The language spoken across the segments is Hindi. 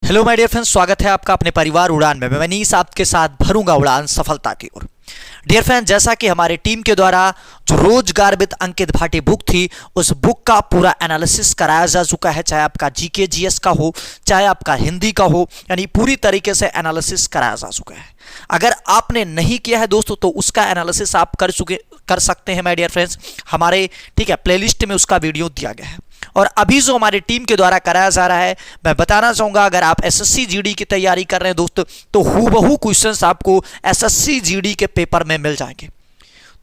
हेलो माय डियर फ्रेंड्स, स्वागत है आपका अपने परिवार उड़ान में। मैं मनीष आपके साथ भरूंगा उड़ान सफलता की ओर। डियर फ्रेंड्स, जैसा कि हमारी टीम के द्वारा जो रोजगार विद अंकित भाटी बुक थी, उस बुक का पूरा एनालिसिस कराया जा चुका है। चाहे आपका जीके जीएस का हो, चाहे आपका हिंदी का हो, यानी पूरी तरीके से एनालिसिस कराया जा चुका है। अगर आपने नहीं किया है दोस्तों, तो उसका एनालिसिस आप कर सकते हैं माय डियर फ्रेंड्स। हमारे प्लेलिस्ट में उसका वीडियो दिया गया है। और अभी जो हमारी टीम के द्वारा कराया जा रहा है, मैं बताना चाहूंगा, अगर आप एसएससी जीडी की तैयारी कर रहे हैं दोस्त, तो हूबहू क्वेश्चंस आपको एसएससी जीडी के पेपर में मिल जाएंगे।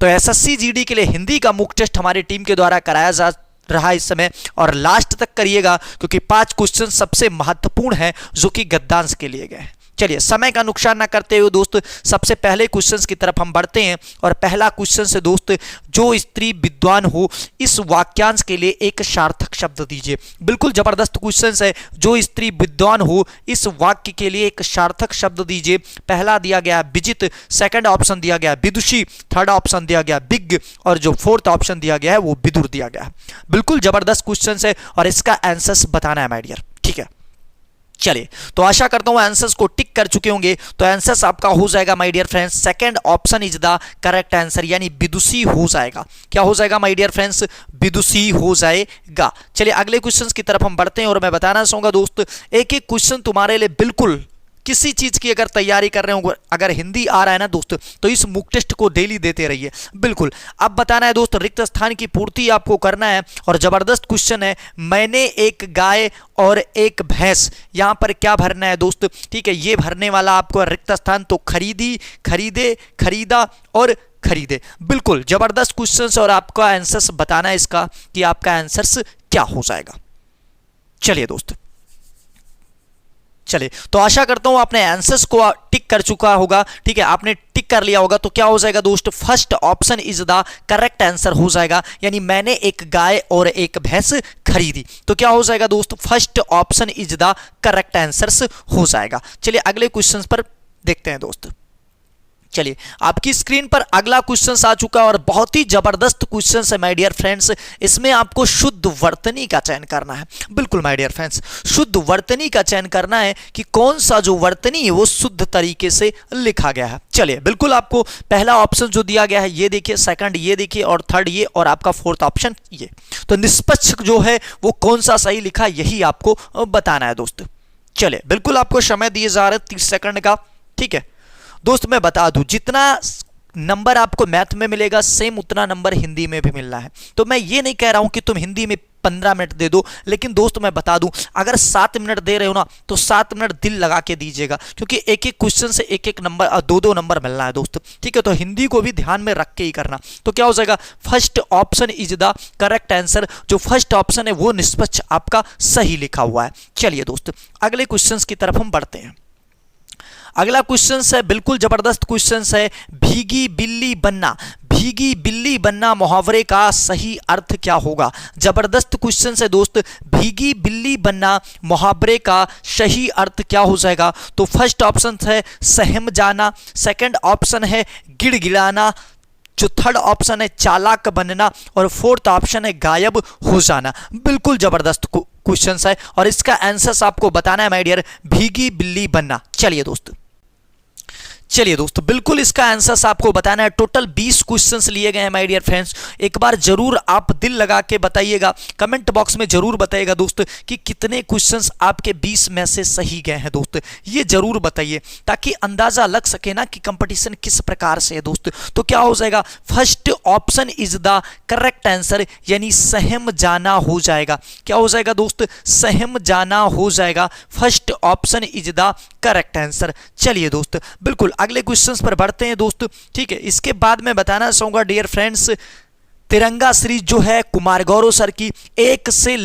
तो एसएससी जीडी के लिए हिंदी का मुख्य टेस्ट हमारी टीम के द्वारा कराया जा रहा है इस समय, और लास्ट तक करिएगा क्योंकि 5 क्वेश्चन सबसे महत्वपूर्ण हैं जो कि गद्यांश के लिए गए हैं। चलिए, समय का नुकसान ना करते हुए दोस्त सबसे पहले क्वेश्चंस की तरफ हम बढ़ते हैं। और पहला क्वेश्चन है दोस्त, जो स्त्री विद्वान हो, इस वाक्यांश के लिए एक सार्थक शब्द दीजिए। बिल्कुल जबरदस्त क्वेश्चन है। जो स्त्री विद्वान हो, इस वाक्य के लिए एक सार्थक शब्द दीजिए। पहला दिया गया विजित, सेकंड ऑप्शन दिया गया विदुषी, थर्ड ऑप्शन दिया गया विज्ञ, और जो फोर्थ ऑप्शन दिया गया है वो विदुर दिया गया है। बिल्कुल जबरदस्त क्वेश्चन है और इसका आंसर्स बताना है माय डियर। ठीक है, चलिए, तो आशा करता हूं आंसर्स को टिक कर चुके होंगे। तो आंसर्स आपका हो जाएगा my dear friends, second option is the correct answer, यानी विदुषी हो जाएगा। क्या हो जाएगा माय डियर फ्रेंड्स? विदुषी हो जाएगा। चलिए, अगले क्वेश्चंस की तरफ हम बढ़ते हैं। और मैं बताना चाहूंगा दोस्त, एक एक क्वेश्चन तुम्हारे लिए बिल्कुल किसी चीज की अगर तैयारी कर रहे हो, अगर हिंदी आ रहा है ना दोस्त, तो इस मुक टेस्ट को डेली देते रहिए। बिल्कुल, अब बताना है दोस्त, रिक्त स्थान की पूर्ति आपको करना है। और जबरदस्त क्वेश्चन है, मैंने एक गाय और एक भैंस, यहां पर क्या भरना है दोस्त? ठीक है, ये भरने वाला आपको रिक्त स्थान, तो खरीदी, खरीदे, खरीदा और खरीदे। बिल्कुल जबरदस्त क्वेश्चन, और आपका आंसर्स बताना है इसका कि आपका आंसर्स क्या हो जाएगा। चलिए दोस्त, चलिए, तो आशा करता हूं आपने आंसर्स को टिक कर चुका होगा। ठीक है, आपने टिक कर लिया होगा। तो क्या हो जाएगा दोस्त? First option is the correct answer हो जाएगा, यानी मैंने एक गाय और एक भैंस खरीदी। तो क्या हो जाएगा दोस्त? First option is the correct answers हो जाएगा। चलिए, अगले क्वेश्चन पर देखते हैं दोस्त। चलिए, आपकी स्क्रीन पर अगला क्वेश्चन आ चुका है और बहुत ही जबरदस्त क्वेश्चन है माय डियर फ्रेंड्स। इसमें आपको शुद्ध वर्तनी का चयन करना है। बिल्कुल माय डियर फ्रेंड्स, शुद्ध वर्तनी का चयन करना है कि कौन सा जो वर्तनी है वो शुद्ध तरीके से लिखा गया है। चलिए, बिल्कुल आपको पहला ऑप्शन जो दिया गया है ये देखिए, सेकंड ये देखिए, और थर्ड ये, और आपका फोर्थ ऑप्शन ये। तो निष्पक्ष जो है वो कौन सा सही लिखा, यही आपको बताना है दोस्त। चलिए, बिल्कुल आपको समय दिए जा रहे 30 सेकंड का। ठीक है दोस्त, मैं बता दूं, जितना नंबर आपको मैथ में मिलेगा, सेम उतना नंबर हिंदी में भी मिलना है। तो मैं ये नहीं कह रहा हूं कि तुम हिंदी में 15 मिनट दे दो, लेकिन दोस्त मैं बता दूं, अगर 7 मिनट दे रहे हो ना, तो 7 मिनट दिल लगा के दीजिएगा, क्योंकि एक एक क्वेश्चन से एक एक नंबर, 2-2 नंबर मिलना है दोस्त। ठीक है, तो हिंदी को भी ध्यान में रख के ही करना। तो क्या हो जाएगा? First option is the correct answer. जो फर्स्ट ऑप्शन है वो निष्पक्ष आपका सही लिखा हुआ है। चलिए दोस्त, अगले क्वेश्चन की तरफ हम बढ़ते हैं। अगला क्वेश्चन है बिल्कुल जबरदस्त क्वेश्चन है, भीगी बिल्ली बनना। भीगी बिल्ली बनना मुहावरे का सही अर्थ क्या होगा? जबरदस्त क्वेश्चन है दोस्त, भीगी बिल्ली बनना मुहावरे का सही अर्थ क्या हो जाएगा? तो फर्स्ट ऑप्शन है सहम जाना, सेकंड ऑप्शन है गिड़गिड़ाना, जो थर्ड ऑप्शन है चालाक बनना, और फोर्थ ऑप्शन है गायब हो जाना। बिल्कुल जबरदस्त क्वेश्चन है और इसका आंसर आपको बताना है माय डियर, भीगी बिल्ली बनना। चलिए दोस्तों, बिल्कुल इसका आंसर आपको बताना है। टोटल 20 क्वेश्चंस लिए गए हैं माय डियर फ्रेंड्स। एक बार जरूर आप दिल लगा के बताइएगा, कमेंट बॉक्स में जरूर बताइएगा दोस्त कि कितने क्वेश्चंस आपके 20 में से सही गए हैं दोस्त। ये जरूर बताइए ताकि अंदाजा लग सके ना कि कंपटीशन किस प्रकार से है दोस्त। तो क्या हो जाएगा? First option is the correct answer, यानी सहम जाना हो जाएगा। क्या हो जाएगा दोस्त? सहम जाना हो जाएगा। First option is the correct answer. चलिए दोस्त, बिल्कुल अगले क्वेश्चंस पर बढ़ते हैं दोस्त। ठीक है, इसके बाद मैं बताना चाहूंगा डियर फ्रेंड्स, तिरंगा सीरीज जो है कुमार गौरव सर की, 1 से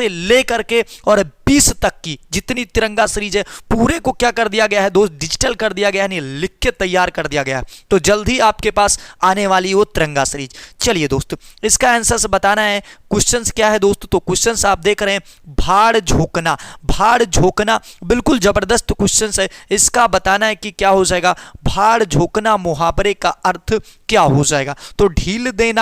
लेकर के और 20 तक की जितनी तिरंगा सीरीज है, पूरे को क्या कर दिया गया है दोस्त? डिजिटल कर दिया गया है, यानी लिख के तैयार कर दिया गया है। तो जल्द ही आपके पास आने वाली वो तिरंगा सीरीज। चलिए दोस्त, इसका आंसर बताना है। क्वेश्चंस क्या है दोस्त? तो क्वेश्चंस आप देख रहे हैं, भाड़ झोंकना। भाड़ झोंकना बिल्कुल जबरदस्त क्वेश्चंस है। इसका बताना है कि क्या हो जाएगा? भाड़ झोंकना मुहावरे का अर्थ क्या हो जाएगा? तो ढील देना,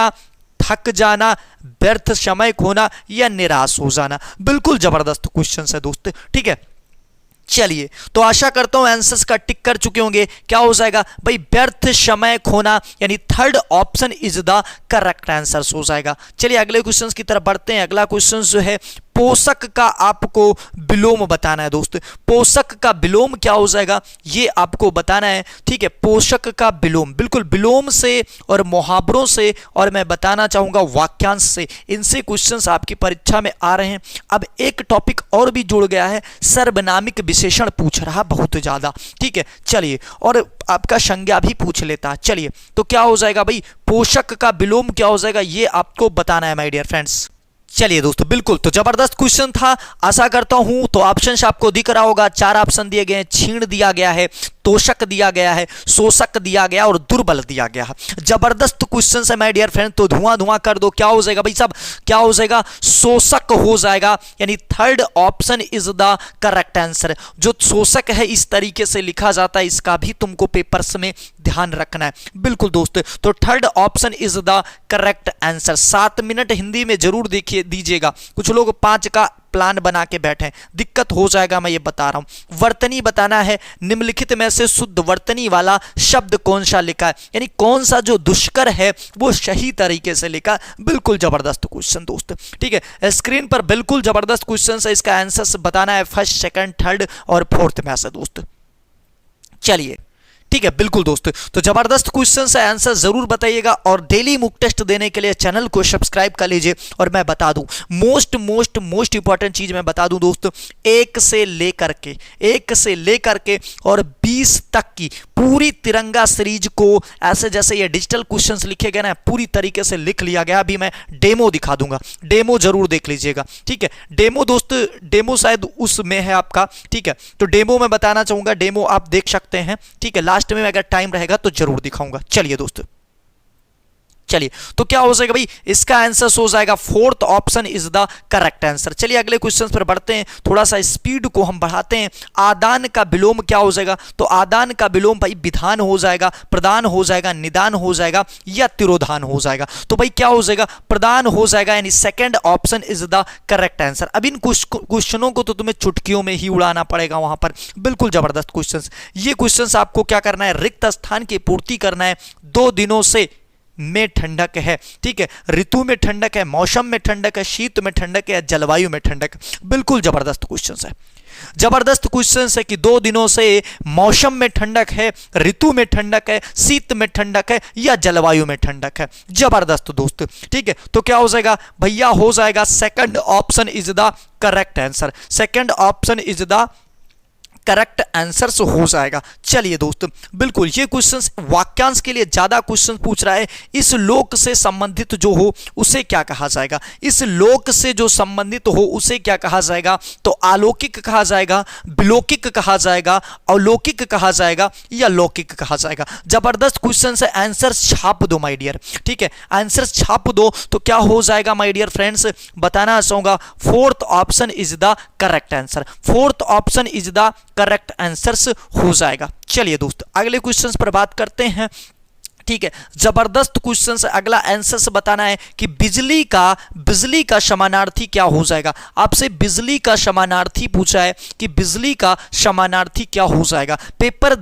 थक जाना, व्यर्थ समय खोना, या निराश हो जाना। बिल्कुल जबरदस्त क्वेश्चन है दोस्त। ठीक है, चलिए, तो आशा करता हूं आंसर्स का टिक कर चुके होंगे। क्या हो जाएगा भाई, व्यर्थ समय खोना, यानी third option is the correct answer हो जाएगा। चलिए अगले क्वेश्चंस की तरफ बढ़ते हैं। अगला क्वेश्चन जो है पोषक का आपको विलोम बताना है दोस्त। पोषक का विलोम क्या हो जाएगा ये आपको बताना है, ठीक है। पोषक का विलोम, बिल्कुल विलोम से और मुहावरों से, और मैं बताना चाहूंगा वाक्यांश से, इनसे क्वेश्चंस आपकी परीक्षा में आ रहे हैं। अब एक टॉपिक और भी जुड़ गया है, सर्वनामिक विशेषण पूछ रहा बहुत ज्यादा, ठीक है। चलिए, और आपका संज्ञा भी पूछ लेता है। चलिए, तो क्या हो जाएगा भाई, पोषक का विलोम क्या हो जाएगा ये आपको बताना है माय डियर फ्रेंड्स। चलिए दोस्तों, बिल्कुल, तो जबरदस्त क्वेश्चन था। आशा करता हूं तो ऑप्शंस आपको दिख रहा होगा। 4 ऑप्शन दिए गए हैं, छीण दिया गया है, तोषक दिया गया है, शोषक दिया गया और दुर्बल दिया गया है। जबरदस्त क्वेश्चन है माय डियर फ्रेंड, तो धुआं धुआं कर दो। क्या हो जाएगा भाई साहब, क्या हो जाएगा, शोषक हो जाएगा, यानी third option is the correct answer. जो शोषक है इस तरीके से लिखा जाता है, इसका भी तुमको पेपर्स में ध्यान रखना है। बिल्कुल दोस्त, तो third option is the correct answer. 7 minute Hindi में जरूर देखिए दीजिएगा। कुछ लोग 5 का प्लान बना के बैठे, दिक्कत हो जाएगा, मैं ये बता रहा हूं। वर्तनी बताना है, निम्नलिखित में से शुद्ध वर्तनी वाला शब्द कौन सा लिखा है, यानी कौन सा जो दुष्कर है वो सही तरीके से लिखा। बिल्कुल जबरदस्त क्वेश्चन दोस्त, ठीक है। स्क्रीन पर बिल्कुल जबरदस्त क्वेश्चन है, इसका आंसर बताना है फर्स्ट, सेकंड, थर्ड और फोर्थ में से दोस्त। चलिए, ठीक है, बिल्कुल दोस्त, तो जबरदस्त क्वेश्चन है, आंसर जरूर बताइएगा। और डेली मुक टेस्ट देने के लिए चैनल को सब्सक्राइब कर लीजिए। और मैं बता दूं, मोस्ट इंपॉर्टेंट चीज मैं बता दूं दोस्त, 1 से लेकर के और 20 तक की पूरी तिरंगा सीरीज को ऐसे जैसे ये डिजिटल क्वेश्चंस लिखे गए ना, पूरी तरीके से लिख लिया गया। अभी मैं डेमो दिखा दूंगा, डेमो जरूर देख लीजिएगा, ठीक है। डेमो दोस्त, डेमो शायद उसमें है आपका, ठीक है। तो डेमो मैं बताना चाहूंगा, डेमो आप देख सकते हैं, ठीक है। लास्ट में अगर टाइम रहेगा तो जरूर दिखाऊंगा। चलिए दोस्तों, चलिए, तो क्या हो जाएगा भाई, इसका आंसर हो जाएगा fourth option is the correct answer. चलिए अगले क्वेश्चन पर बढ़ते हैं, थोड़ा सा स्पीड को हम बढ़ाते हैं। आदान का विलोम क्या हो जाएगा, तो आदान का विलोम भाई विधान हो जाएगा, प्रदान हो जाएगा, निदान हो जाएगा या तिरोधान हो जाएगा। तो भाई क्या हो जाएगा, प्रदान हो जाएगा, यानी second option is the correct answer. अब इन क्वेश्चनों को तो तुम्हें चुटकियों में ही उड़ाना पड़ेगा वहां पर। बिल्कुल जबरदस्त क्वेश्चन। ये क्वेश्चन आपको क्या करना है, रिक्त स्थान की पूर्ति करना है। 2 दिनों से में ठंडक है, ठीक है। ऋतु में ठंडक है, मौसम में ठंडक है, शीत में ठंडक है या जलवायु में ठंडक है। बिल्कुल जबरदस्त क्वेश्चन है, जबरदस्त क्वेश्चन है कि 2 दिनों से मौसम में ठंडक है, ऋतु में ठंडक है, शीत में ठंडक है या जलवायु में ठंडक है। जबरदस्त दोस्त, ठीक है। तो क्या हो जाएगा भैया, हो जाएगा second option is the correct answer. Second option is the correct answer हो जाएगा। चलिए दोस्त, बिल्कुल ये क्वेश्चन वाक्यांश के लिए ज्यादा क्वेश्चन पूछ रहा है। इस लोक से संबंधित जो हो उसे क्या कहा जाएगा, इस लोक से जो संबंधित हो उसे क्या कहा जाएगा, तो अलौकिक कहा जाएगा, विलौकिक कहा जाएगा, अलौकिक कहा जाएगा या लौकिक कहा जाएगा। जबरदस्त क्वेश्चन है, आंसर छाप दो माय डियर, ठीक है। आंसर छाप दो तो क्या हो जाएगा माय डियर फ्रेंड्स, बताना चाहूंगा fourth option is the correct answer. Fourth option is the correct answers हो जाएगा। चलिए दोस्त, अगले क्वेश्चंस पर बात करते हैं, ठीक है। जबरदस्त क्वेश्चन है, अगला आंसर से बताना है कि बिजली का समानार्थी क्या हो जाएगा। आपसे बिजली का समानार्थी पूछा है कि बिजली का समानार्थी क्या हो जाएगा। पेपर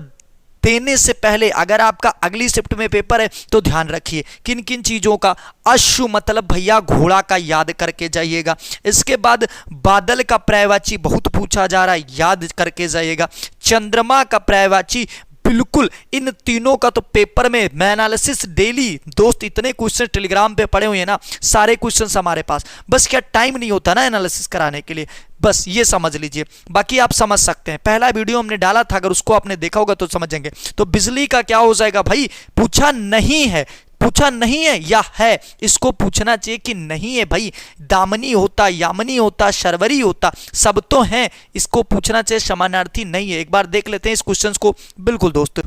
देने से पहले अगर आपका अगली शिफ्ट में पेपर है तो ध्यान रखिए किन किन चीजों का। अश्व मतलब भैया घोड़ा का याद करके जाइएगा। इसके बाद बादल का पर्यायवाची बहुत पूछा जा रहा है, याद करके जाइएगा। चंद्रमा का पर्यायवाची, बिल्कुल इन तीनों का तो पेपर में मैं एनालिसिस डेली दोस्त, इतने क्वेश्चन टेलीग्राम पे पड़े हुए हैं ना, सारे क्वेश्चन हमारे पास, बस क्या टाइम नहीं होता ना एनालिसिस कराने के लिए, बस ये समझ लीजिए। बाकी आप समझ सकते हैं, पहला वीडियो हमने डाला था, अगर उसको आपने देखा होगा तो समझेंगे। तो बिजली का क्या हो जाएगा भाई, पूछा नहीं है, पूछा नहीं है या है, इसको पूछना चाहिए कि नहीं है भाई। दामनी होता, यामनी होता, शर्वरी होता, सब तो हैं, इसको पूछना चाहिए समानार्थी नहीं है। एक बार देख लेते हैं इस क्वेश्चन को। बिल्कुल दोस्त,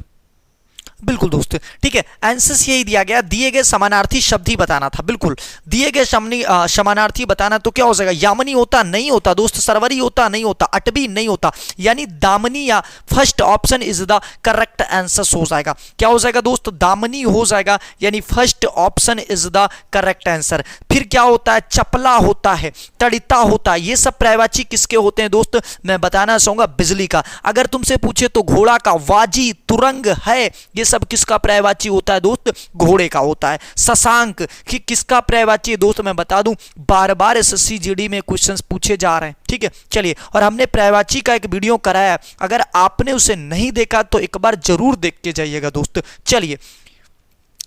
बिल्कुल दोस्त, ठीक है। आंसर यही दिया गया, दिए गए समानार्थी शब्द ही बताना था। बिल्कुल दिए गए समानार्थी बताना, तो क्या हो जाएगा, यामनी होता नहीं होता दोस्त, सरवरी होता नहीं होता, अटबी नहीं होता, यानी दामनी या first option is the correct answer हो जाएगा। क्या हो जाएगा दोस्त, दामनी हो जाएगा, यानी first first option is the correct answer. फिर क्या होता है, चपला होता है, तड़िता होता है, ये सब पर्यायवाची किसके होते हैं दोस्त, मैं बताना चाहूंगा बिजली का। अगर तुमसे पूछे तो घोड़ा का, वाजी, तुरंग है, ये सब किसका पर्यायवाची होता है दोस्त, घोड़े का होता है। शशांक कि किसका पर्यायवाची है दोस्त, मैं बता दूं बार बार एसएससी जीडी में क्वेश्चंस पूछे जा रहे हैं, ठीक है। चलिए, और हमने पर्यायवाची का एक वीडियो कराया है, अगर आपने उसे नहीं देखा तो एक बार जरूर देख के जाइएगा दोस्त। चलिए,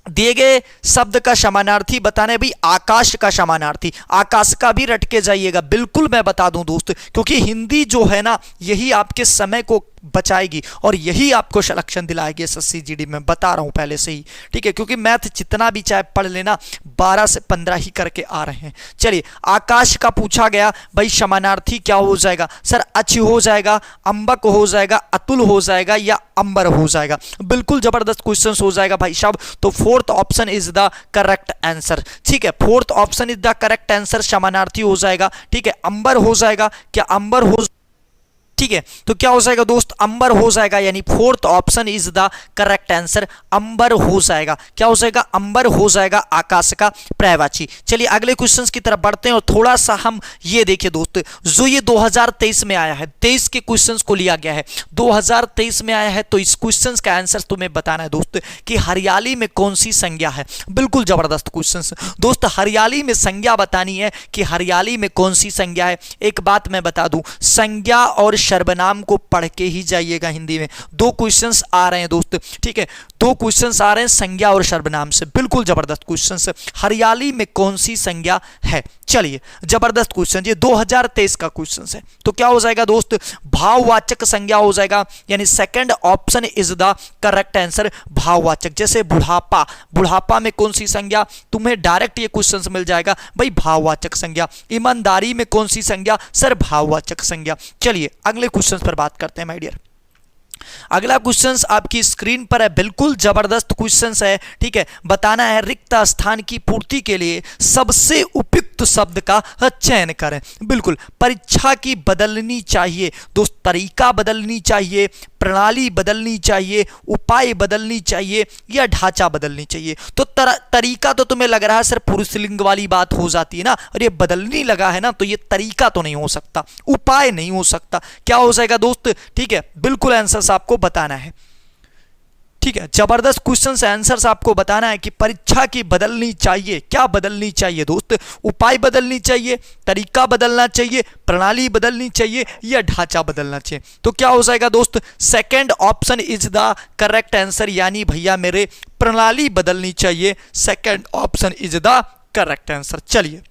दिए गए शब्द का समानार्थी बताने, भाई आकाश का समानार्थी, आकाश का भी रट के जाइएगा, बिल्कुल मैं बता दूं दोस्त, क्योंकि हिंदी जो है ना यही आपके समय को बचाएगी और यही आपको सिलेक्शन दिलाएगी एसएससी जीडी में, बता रहा हूं पहले से ही, ठीक है। क्योंकि मैथ जितना भी चाहे पढ़ लेना, 12 से 15 ही करके आ रहे हैं। चलिए, आकाश का पूछा गया, भाई समानार्थी क्या हो जाएगा सर, अच हो जाएगा, अंबक हो जाएगा, अतुल हो जाएगा या अंबर हो जाएगा। बिल्कुल जबरदस्त क्वेश्चन हो जाएगा भाई साहब। तो fourth option is the correct answer, ठीक है। Fourth option is the correct answer, समानार्थी हो जाएगा, ठीक है। अंबर हो जाएगा, क्या अंबर हो, ठीक है। तो क्या हो जाएगा दोस्त, अंबर हो जाएगा, यानी fourth option is the correct answer, अंबर हो जाएगा। क्या हो जाएगा, अंबर हो जाएगा आकाश का पर्यायवाची। चलिए अगले क्वेश्चंस की तरफ बढ़ते हैं और थोड़ा सा हम ये देखिए दोस्त, जो ये 2023 में आया है, 23 के क्वेश्चंस को लिया गया है, 2023 में आया है, तो इस क्वेश्चंस का आंसर तुम्हें बताना है दोस्त कि हरियाली में कौन सी संज्ञा है। बिल्कुल जबरदस्त क्वेश्चंस दोस्त, हरियाली में संज्ञा बतानी है कि हरियाली में कौन सी संज्ञा है। एक बात मैं बता दूं, संज्ञा और सर्वनाम को पढ़ के ही जाइएगा हिंदी में। 2 क्वेश्चंस आ रहे हैं दोस्त, ठीक है, 2 क्वेश्चंस आ रहे हैं संज्ञा और सर्वनाम से, बिल्कुल जबरदस्त क्वेश्चंस। हरियाली में कौन सी संज्ञा है, चलिए जबरदस्त क्वेश्चन, ये 2023 का क्वेश्चन है। तो क्या हो जाएगा दोस्त, भाववाचक संज्ञा हो जाएगा, यानी second option is the correct answer, भाववाचक। जैसे बुढ़ापा, बुढ़ापा में कौन सी संज्ञा, तुम्हें डायरेक्ट ये क्वेश्चन मिल जाएगा, भाई भाववाचक संज्ञा। ईमानदारी में कौन सी संज्ञा, सर भाववाचक संज्ञा। चलिए अगले क्वेश्चन पर बात करते हैं माय डियर। अगला क्वेश्चन आपकी स्क्रीन पर है, बिल्कुल जबरदस्त क्वेश्चन है, ठीक है। बताना है रिक्त स्थान की पूर्ति के लिए सबसे उपयुक्त शब्द का चयन करें। बिल्कुल, परीक्षा की बदलनी चाहिए दोस्त, तरीका बदलनी चाहिए, प्रणाली बदलनी चाहिए, उपाय बदलनी चाहिए या ढांचा बदलनी चाहिए। तो तरीका तो तुम्हें लग रहा है सर पुरुषलिंग वाली बात हो जाती है ना, और ये बदलनी लगा है ना, तो ये तरीका तो नहीं हो सकता, उपाय नहीं हो सकता। क्या हो जाएगा दोस्त, ठीक है, बिल्कुल आंसर आपको बताना है, ठीक है। जबरदस्त क्वेश्चन से आंसर्स आपको बताना है कि परीक्षा की बदलनी चाहिए, क्या बदलनी चाहिए दोस्त, उपाय बदलनी चाहिए, तरीका बदलना चाहिए, प्रणाली बदलनी चाहिए या ढांचा बदलना चाहिए। तो क्या हो जाएगा दोस्त, second option is the correct answer, यानी भैया मेरे प्रणाली बदलनी चाहिए, second option is the correct answer. चलिए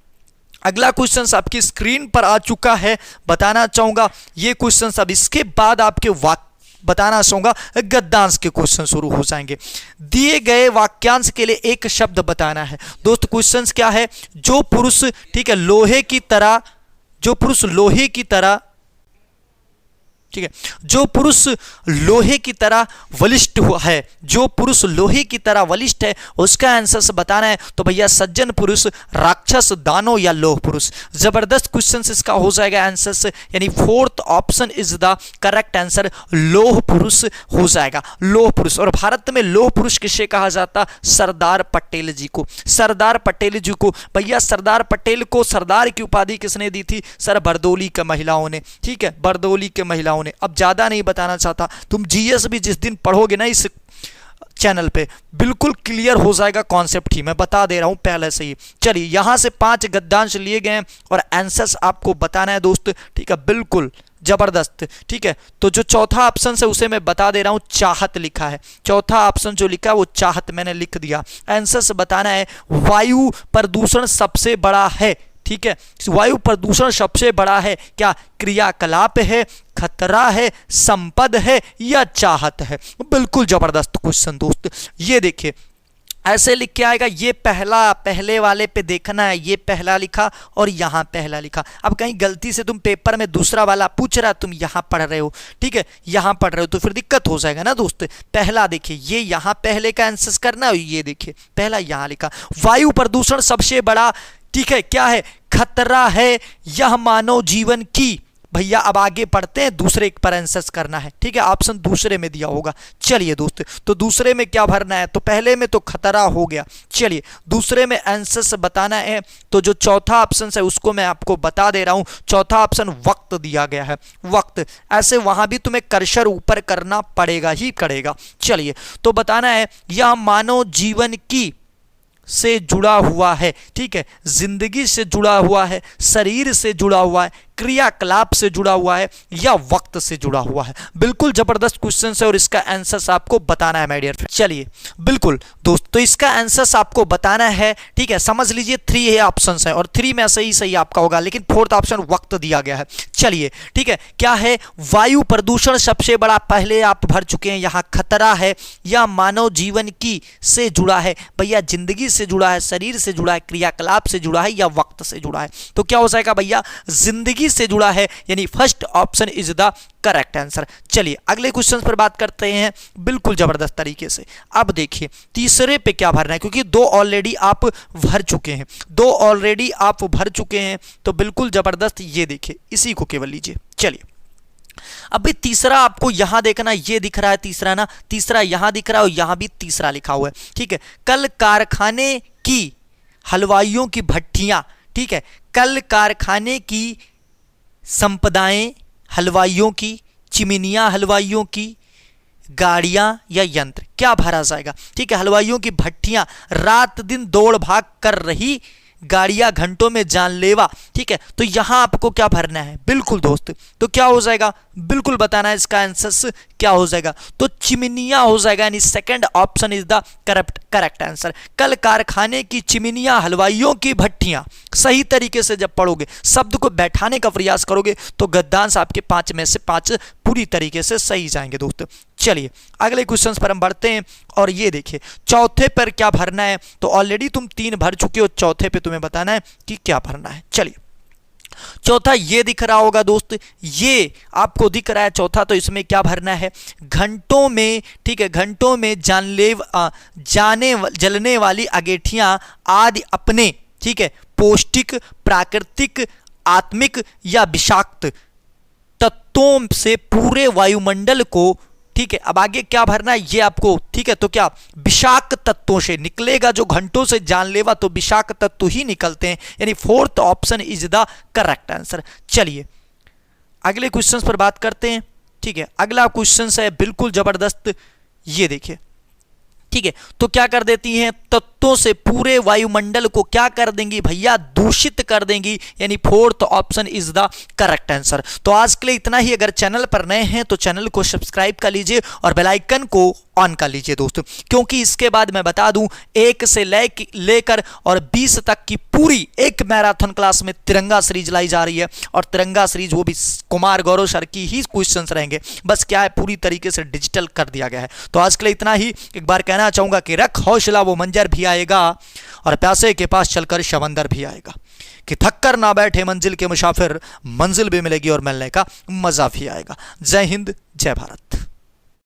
अगला क्वेश्चन आपकी स्क्रीन पर आ चुका है, बताना चाहूंगा ये क्वेश्चन, अब इसके बाद आपके वाक्य बताना चाहूंगा, गद्यांश के क्वेश्चन शुरू हो जाएंगे। दिए गए वाक्यांश के लिए एक शब्द बताना है दोस्त। क्वेश्चन क्या है, जो पुरुष, ठीक है, लोहे की तरह, जो पुरुष लोहे की तरह, ठीक है, जो पुरुष लोहे की तरह बलिष्ठ है, जो पुरुष लोहे की तरह बलिष्ठ है, उसका आंसर से बताना है। तो भैया सज्जन पुरुष, राक्षस, दानव या लोह पुरुष। जबरदस्त क्वेश्चन इसका हो जाएगा आंसर से, यानी fourth option is the correct answer, लोह पुरुष हो जाएगा, लोह पुरुष। और भारत में लोह पुरुष किसे कहा जाता, सरदार पटेल जी को, सरदार पटेल जी को। भैया सरदार पटेल को सरदार की उपाधि किसने दी थी, सर बरदौली के महिलाओं ने, ठीक है, बरदौली के महिलाओं ने। अब ज्यादा नहीं बताना चाहता, तुम जीएस भी जिस दिन पढ़ोगे ना इस चैनल पे, बिल्कुल क्लियर हो जाएगा कॉन्सेप्ट ही, मैं बता दे रहा हूं पहले से ही। चलिए यहां से 5 गद्यांश लिए गए और आंसर्स आपको बताना है दोस्त, ठीक है, बिल्कुल जबरदस्त, ठीक है। तो जो चौथा ऑप्शन है उसे मैं बता दे रहा हूं, चाहत लिखा है, चौथा ऑप्शन जो लिखा है वो चाहत मैंने लिख दिया। आंसर्स बताना है, वायु प्रदूषण सबसे बड़ा है, ठीक है, वायु प्रदूषण सबसे बड़ा है, क्या क्रियाकलाप है, खतरा है, संपद है या चाहत है। बिल्कुल जबरदस्त क्वेश्चन दोस्त, ये देखिए ऐसे लिख के आएगा, ये पहला, पहले वाले पे देखना है, ये पहला लिखा और यहाँ पहला लिखा। अब कहीं गलती से तुम पेपर में दूसरा वाला पूछ रहा, तुम यहाँ पढ़ रहे हो, ठीक है, यहाँ पढ़ रहे हो, तो फिर दिक्कत हो जाएगा ना दोस्त। पहला देखिए, ये यहाँ पहले का आंसर करना है, ये देखिए पहला यहाँ लिखा, वायु प्रदूषण सबसे बड़ा, ठीक है, क्या है, खतरा है, यह मानव जीवन की भैया अब आगे पढ़ते हैं, दूसरे पर आंसर करना है, ठीक है। ऑप्शन दूसरे में दिया होगा। चलिए दोस्त, तो दूसरे में क्या भरना है, तो पहले में तो खतरा हो गया, चलिए दूसरे में आंसर बताना है। तो जो चौथा ऑप्शन है उसको मैं आपको बता दे रहा हूं। चौथा ऑप्शन वक्त दिया गया है, वक्त। ऐसे वहां भी तुम्हें कर्सर ऊपर करना पड़ेगा ही करेगा। चलिए, तो बताना है यह मानव जीवन की से जुड़ा हुआ है, ठीक है, जिंदगी से जुड़ा हुआ है, शरीर से जुड़ा हुआ है, क्रियाकलाप से जुड़ा हुआ है, या वक्त से जुड़ा हुआ है। बिल्कुल जबरदस्त क्वेश्चन है और इसका आंसर आपको बताना है माय डियर फ्रेंड। चलिए बिल्कुल दोस्त, तो इसका आंसर आपको बताना है, ठीक है। समझ लीजिए 3 ऑप्शन है और 3 में सही सही आपका होगा, लेकिन 4th ऑप्शन वक्त दिया गया है। चलिए ठीक है, क्या है, वायु प्रदूषण सबसे बड़ा, पहले आप भर चुके हैं, यहां खतरा है, या मानव जीवन की से जुड़ा है, भैया जिंदगी से जुड़ा है, शरीर से जुड़ा है, क्रियाकलाप से जुड़ा है, या वक्त से जुड़ा है। तो क्या हो जाएगा भैया, जिंदगी से जुड़ा है, यानी first option is the correct answer. चलिए अगले क्वेश्चन पर बात करते हैं बिल्कुल जबरदस्त तरीके से। अब देखिए तीसरे पे क्या भरना है, क्योंकि 2 ऑलरेडी आप भर चुके हैं, 2 ऑलरेडी आप भर चुके हैं, तो बिल्कुल जबरदस्त, ये देखिए इसी को केवल लीजिए। चलिए अभी तीसरा आपको यहां देखना, ये दिख रहा है तीसरा ना, तीसरा यहां दिख रहा है और यहां भी तीसरा लिखा हुआ है, ठीक है। कल कारखाने की हलवाइयों की भट्टियां, ठीक है, कल कारखाने की संपदाएं हलवाइयों की, चिमनियां हलवाइयों की, गाड़ियां या यंत्र, क्या भरा जाएगा, ठीक है। हलवाइयों की भट्टियां, रात दिन दौड़ भाग कर रही गाड़ियां, घंटों में जानलेवा, ठीक है। तो यहां आपको क्या भरना है, बिल्कुल दोस्त, तो क्या हो जाएगा, बिल्कुल बताना है इसका आंसर क्या हो जाएगा, तो चिमनियां हो जाएगा, यानी second option is the correct answer. कल कारखाने की चिमनियां, हलवाइयों की भट्टियां, सही तरीके से जब पढ़ोगे, शब्द को बैठाने का प्रयास करोगे, तो गद्यांश आपके 5 में से 5 पूरी तरीके से सही जाएंगे दोस्त। चलिए अगले क्वेश्चन पर हम बढ़ते हैं, और ये देखिए चौथे पर क्या भरना है, तो ऑलरेडी तुम 3 भर चुके हो, चौथे पे तुम्हें बताना है कि क्या भरना है। चलिए चौथा ये दिख रहा होगा दोस्त, ये आपको दिख रहा है चौथा, तो इसमें क्या भरना है, घंटों में, ठीक है, घंटों में जलने वाली अगेठियां आदि अपने, ठीक है, पौष्टिक, प्राकृतिक, आत्मिक या विषाक्त तत्वों से पूरे वायुमंडल को, ठीक है। अब आगे क्या भरना है ये आपको, ठीक है, तो क्या विषाक्त तत्वों से निकलेगा, जो घंटों से जानलेवा, तो विषाक्त तत्व ही निकलते हैं, यानी 4th option is the correct answer. चलिए अगले क्वेश्चन पर बात करते हैं, ठीक है। अगला क्वेश्चन है बिल्कुल जबरदस्त, ये देखिए, ठीक है, तो क्या कर देती हैं, तत्वों से पूरे वायुमंडल को क्या कर देंगी भैया, दूषित कर देंगी, यानी 4th option is the correct answer. तो आज के लिए इतना ही। अगर चैनल पर नए हैं तो चैनल को सब्सक्राइब कर लीजिए और बेल आइकन को ऑन कर लीजिए दोस्तों, क्योंकि इसके बाद मैं बता दूं 1 से लेकर और 20 तक की पूरी एक मैराथन क्लास में तिरंगा सीरीज लाई जा रही है, और तिरंगा सीरीज वो भी कुमार गौरव सर की ही क्वेश्चंस रहेंगे, बस क्या है पूरी तरीके से डिजिटल कर दिया गया है। तो आज के लिए इतना ही। एक बार कहना चाहूंगा कि रख हौसला, वो मंजर भी आएगा और प्यासे के पास चलकर समंदर भी आएगा, कि थक कर ना बैठे मंजिल के मुसाफिर, मंजिल भी मिलेगी और मिलने का मजा भी आएगा। जय हिंद, जय भारत।